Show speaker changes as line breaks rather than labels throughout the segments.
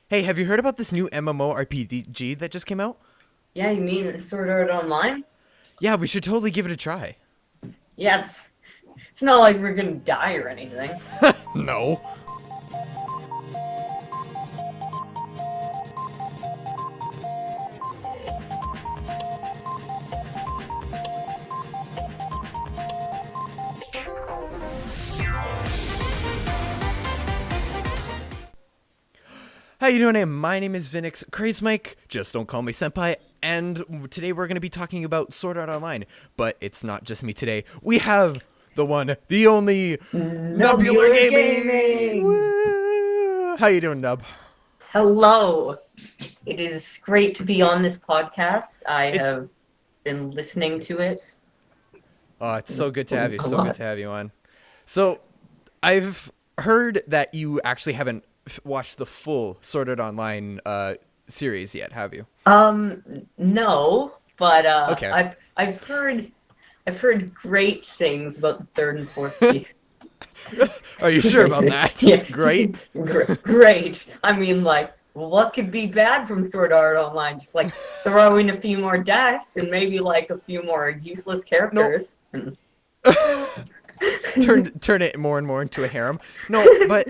Hey, have you heard about this new MMORPG that just came out?
Yeah, you mean Sword Art Online?
Yeah, we should totally give it a try.
Yeah, it's not like we're gonna die or anything.
No. How you doing? My name is Vinix Craze Mike. Just don't call me senpai. And today we're going to be talking about Sword Art Online. But it's not just me today. We have the one, the only, Nubular
Nubular
Gaming.
Gaming!
Woo! How you doing, Nub?
Hello! It is great to be on this podcast. I
It's
have been listening to it
it's so good to have you.
a
So good
lot.
to have you on. So I've heard that you actually haven't watched the full Sword Art Online series yet, have you?
No, but
Okay.
I've heard great things about the third and fourth season.
Are you sure about that?
Yeah,
Great.
great. I mean, like, what could be bad from Sword Art Online? Just like throw in a few more deaths and maybe like a few more useless
No,
characters. And
turn it more and more into a harem. No, but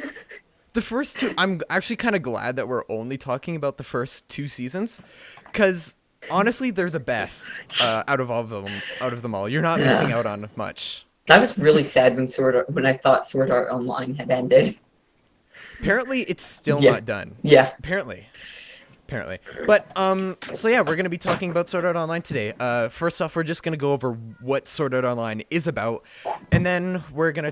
the first two, I'm actually kind of glad that we're only talking about the first two seasons, because honestly, they're the best out of all of them. Out of them all, you're not missing
yeah,
out on much.
I was really sad when I thought Sword Art Online had ended.
Apparently, it's still
Yeah,
not done.
yeah.
Apparently, but so yeah, we're gonna be talking about Sword Art Online today. First off, we're just gonna go over what Sword Art Online is about, and then we're gonna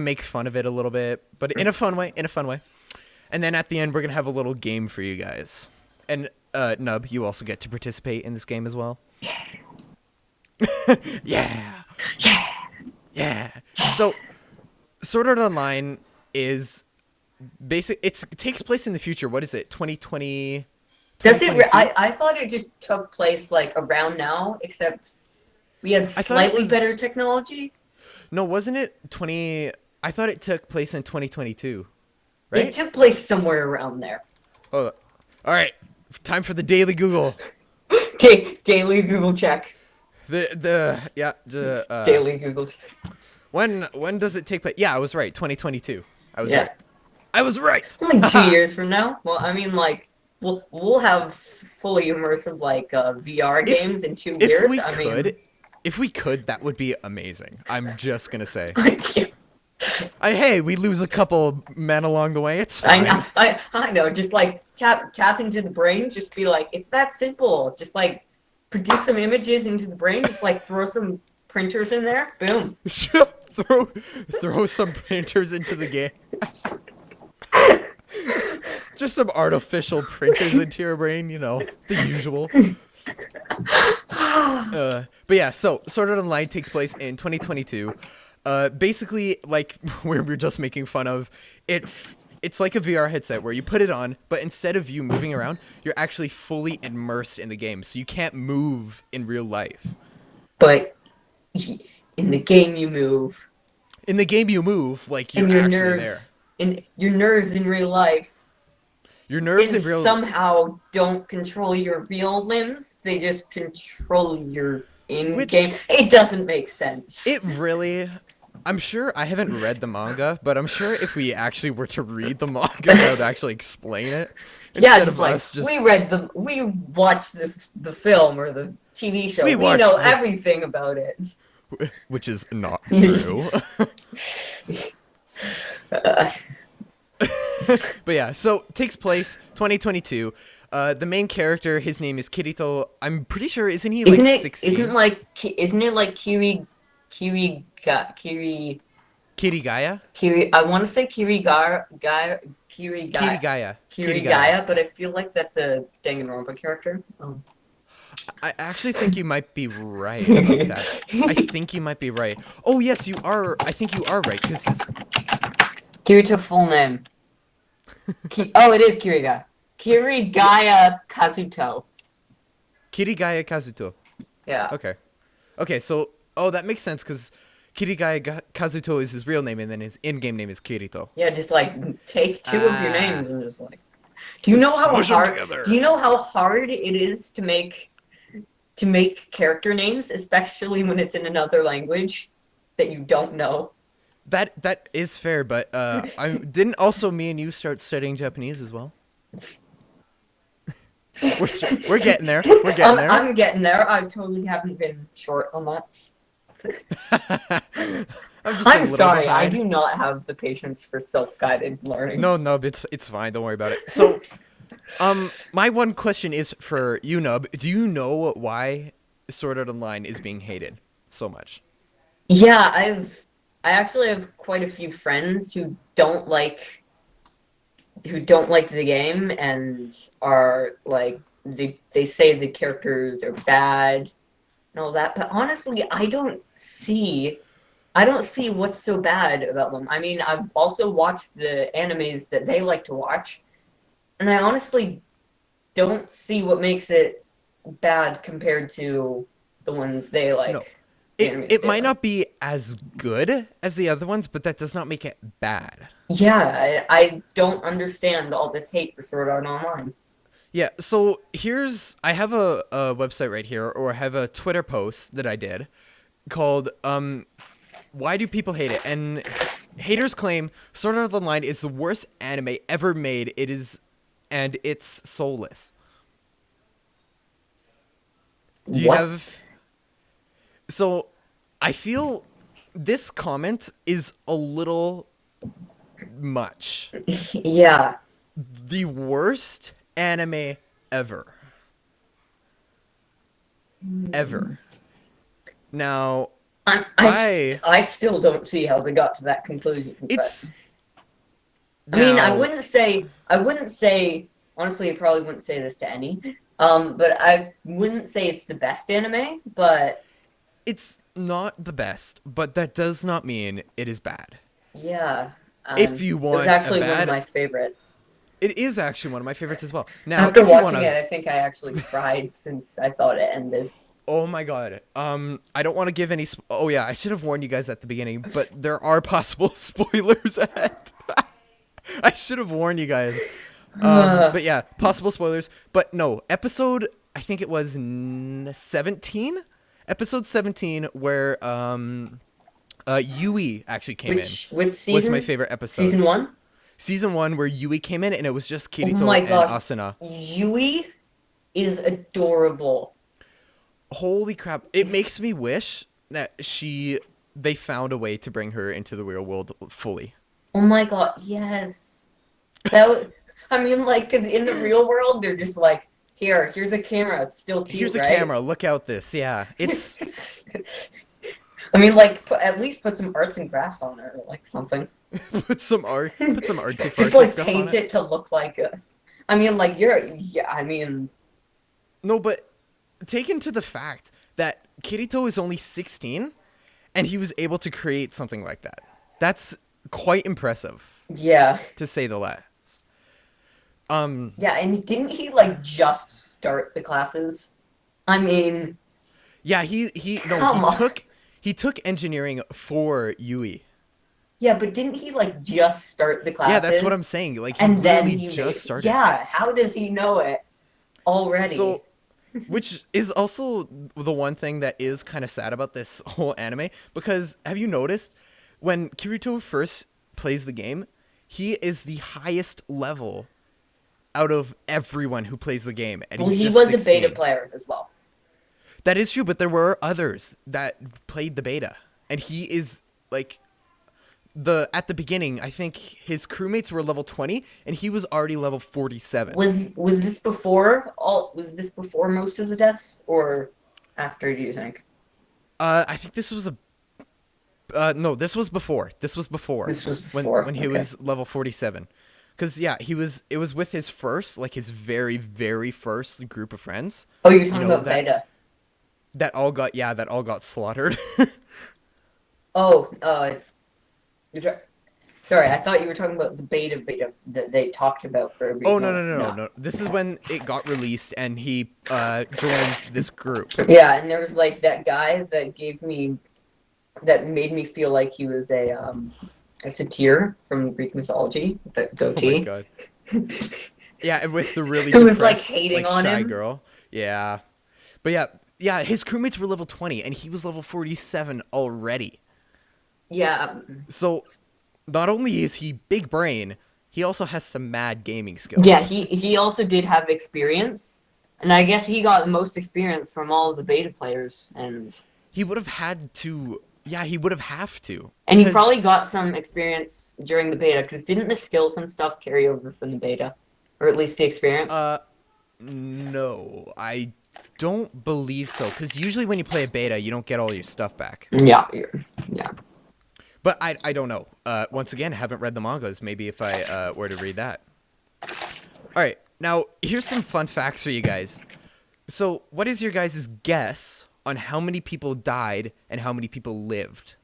make fun of it a little bit, but in a fun way, and then at the end we're gonna have a little game for you guys. And Nub, you also get to participate in this game as well. Yeah, yeah. So Sword Art Online is it takes place in the future. What is it? 2020,
Does it?
2022?
I thought it just took place like around now, except we had
I thought it
slightly better
was
technology.
No, wasn't it 20? I thought it took place in 2022,
It
right?
took place somewhere around there.
Oh, all right. Time for the daily Google.
Daily Google check.
The yeah the
Daily Google check.
when does it take place? Yeah, I was right. 2022. I was
Yeah.
right. I was right.
Like two
Haha.
years from now. Well, I mean, like we'll have fully immersive like VR
If
games in two
if
years.
we
I mean,
could, if we could, that would be amazing. I'm just gonna say.
I
Hey, we lose a couple men along the way. It's fine.
know, I know. Just like tap into the brain. Just be like, it's that simple. Just like produce some images into the brain. Just like throw some printers in there. Boom.
throw throw some printers into the game. Just some artificial printers into your brain, the usual. But yeah, so Sword Art Online takes place in 2022. Basically, like where we're just making fun of, it's like a VR headset where you put it on, but instead of you moving around, you're actually fully immersed in the game, so you can't move in real life.
But in the game, you move,
In the game, you move like you're
and
actually there.
your nerves in real life
Your nerves
and
in real.
somehow don't control your real limbs. They just control your in-game.
Which
It doesn't make sense.
it really. I'm sure I haven't read the manga, but I'm sure if we actually were to read the manga, that would actually explain it
Yeah,
instead
just
of
like
us just.
we watched the film or the TV show.
We
We know
watched the,
everything about it.
which is not true.
Uh,
But yeah, so takes place 2022. The main character, his name is Kirito. I'm pretty sure, isn't he like 16?
isn't it like Kiri
Kirigaya?
Kiri, I want to say Kiri
Kirigaya. Kirigaya.
Gaia, but I feel like that's a Danganronpa character. Oh.
I actually think you might be right about that. I think you might be right. Oh yes, you are. I think you are right because his
Kirito full name. It is Kiriga. Kirigaya Kazuto.
Kirigaya Kazuto.
Yeah.
Okay. Okay, so that makes sense because Kazuto is his real name, and then his in-game name is Kirito.
Yeah, just like take two of your
Ah,
names and just like. Do you know how
Smush 'em
hard?
together.
Do you know how hard it is to make character names, especially when it's in another language that you don't know?
That is fair, but I didn't also me and you start studying Japanese as well. We're getting there. We're getting there.
I'm getting there. I totally haven't been short on that.
I'm just a
I'm
little
sorry. I
behind.
do not have the patience for self-guided learning.
No, Nub, it's fine. Don't worry about it. So, my one question is for you, Nub. Do you know why Sword Art Online is being hated so much?
Yeah, I actually have quite a few friends who don't like the game and are like they say the characters are bad and all that, but honestly, I don't see what's so bad about them. I mean, I've also watched the animes that they like to watch, and I honestly don't see what makes it bad compared to the ones they
No.
like, the animes
It
they
might
like.
not be as good as the other ones, but that does not make it bad.
Yeah, I don't understand all this hate for Sword Art Online.
Yeah, so I have a website right here, or I have a Twitter post that I did called Why Do People Hate It? And haters claim Sword Art Online is the worst anime ever made. And it's soulless. Do you
What?
have So I feel this comment is a little much.
Yeah.
The worst anime ever. Ever. Now,
I still don't see how they got to that conclusion. But
it's
I mean,
now
I wouldn't say, honestly, I probably wouldn't say this to any. But I wouldn't say it's the best anime, but
it's not the best, but that does not mean it is bad.
yeah,
If you
it was
want a
actually one of
bad,
my favorites.
it is actually one of my favorites as well. Now,
After
if you want
watching it,
to,
I think I actually cried since I thought it ended.
oh my god, I don't want to give any. Oh yeah, I should have warned you guys at the beginning, but there are possible spoilers ahead. I should have warned you guys. But yeah, possible spoilers. But no, I think it was 17, episode 17, where Yui actually came
Which
in. Was my
season?
favorite episode.
Season one?
Season 1 where Yui came in and it was just
Oh my
Kirito and
gosh,
Asuna.
Yui is adorable.
Holy crap! It makes me wish that they found a way to bring her into the real world fully.
Oh my god, yes. That was, I mean, like, because in the real world, they're just like, here's a camera. It's still cute,
Here's a
right?
camera. Look out this. Yeah, it's
I mean, like, at least put some arts and crafts on it or like something.
put some artsy
Just
fartsy
like
stuff on
paint
it.
it to look like a. I mean, like yeah. I mean,
No, but take into the fact that Kirito is only 16 and he was able to create something like that. That's quite impressive,
yeah,
to say the least.
yeah. And didn't he like just start the classes? I mean,
Yeah,
come on.
he took engineering for Yui.
Yeah, but didn't he like just start the classes?
Yeah, that's what I'm saying. Like he
And then
literally
he
just started.
Yeah, how does he know it already?
So, which is also the one thing that is kind of sad about this whole anime, because have you noticed when Kirito first plays the game, he is the highest level out of everyone who plays the game, and
well,
he's
he
just
was
16.
a beta player as well.
That is true, but there were others that played the beta, and he is like at the beginning. I think his crewmates were level 20, and he was already level 47.
Was this before all? Was this before most of the deaths, or after? Do you think?
I think this was no, this was before. This was before.
This was before.
When he
Okay.
was level 47. Cuz yeah, it was with his first, like his very very first group of friends.
Oh, you're talking
know,
about
that
beta.
that all got slaughtered.
Oh, sorry, I thought you were talking about the beta that they talked about for a brief
Oh no,
moment.
no. This is when it got released and he joined this group.
Yeah, and there was like that guy that made me feel like he was a satyr from Greek mythology, the
Oh my
goatee.
god. Yeah, and with the really
Who was like
depressed,
hating
like
on
shy
him.
girl. Yeah, but yeah, his crewmates were level 20, and he was level 47 already.
Yeah.
So not only is he big brain, he also has some mad gaming
Yeah,
skills.
he also did have experience, and I guess he got the most experience from all of the beta players,
He would have had to. Yeah, he would have to
and he probably
because
got some experience during the beta, because didn't the skills and stuff carry over from the beta, or at least the experience?
uh no, I don't believe so. Because usually when you play a beta, you don't get all your stuff back.
Yeah, yeah.
But I don't know. Once again, haven't read the mangas. Maybe if I were to read that. All right, now here's some fun facts for you guys. So, what is your guys' guess on how many people died and how many people lived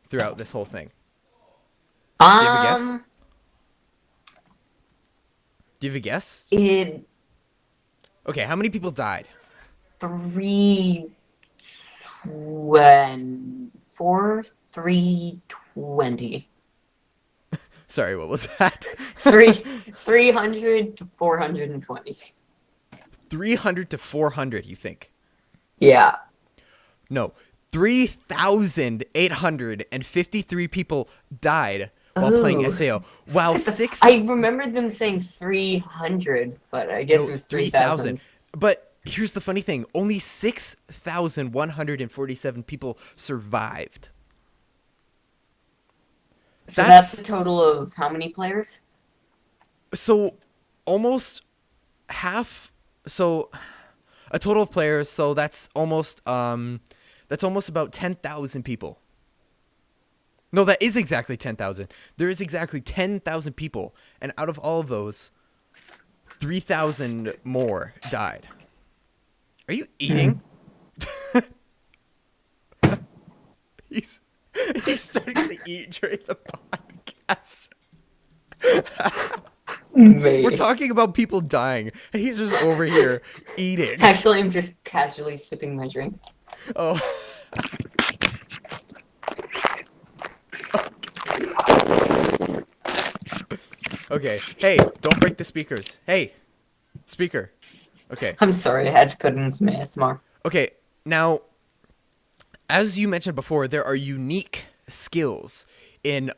throughout this whole thing? Do you have a guess?
Um,
Do you have a guess?
it
Okay, how many people died?
320.
Sorry, what was that?
300 to 420.
300 to 400, you think?
Yeah.
No. 3,853 people died while playing
Oh.
SAO. While six
I remembered them saying 300, but I guess
no,
it was
3,000.
3,000.
But here's the funny thing. Only 6,147 people survived.
So that's a
That's
total of how many players?
so almost half so a total of players, so that's almost about 10,000 people. No, that is exactly 10,000. There is exactly 10,000 people, and out of all of those, 3,000 more died. Are you eating? he's he's starting to eat during the podcast. We're
Maybe.
talking about people dying, and he's just over here eating.
Actually, I'm just casually sipping my drink.
Oh. Okay. Hey, don't break the speakers. Hey, speaker. Okay.
I'm sorry, I had to put in some ASMR.
Okay. Now, as you mentioned before, there are unique skills in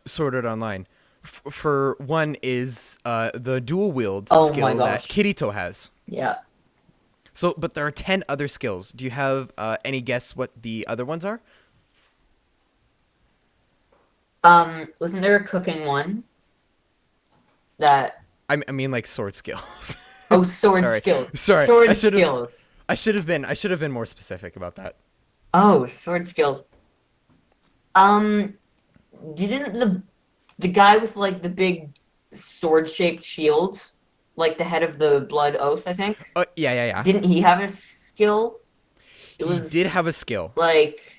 Sword Art Online. For one is the dual wield
Oh my
skill that
gosh.
Kirito has.
Yeah.
So, but there are 10 other skills. Do you have any guess what the other ones are?
Wasn't there a cooking one? That
I mean, like sword skills.
Oh, sword
Sorry,
skills.
sorry.
Sword skills.
I should have been more specific about that.
Oh, sword skills. Um, didn't the guy with like the big sword-shaped shields, like the head of the Blood Oath, I think?
Yeah, yeah, yeah.
Didn't he have a skill? It
He
was
did have a skill.
like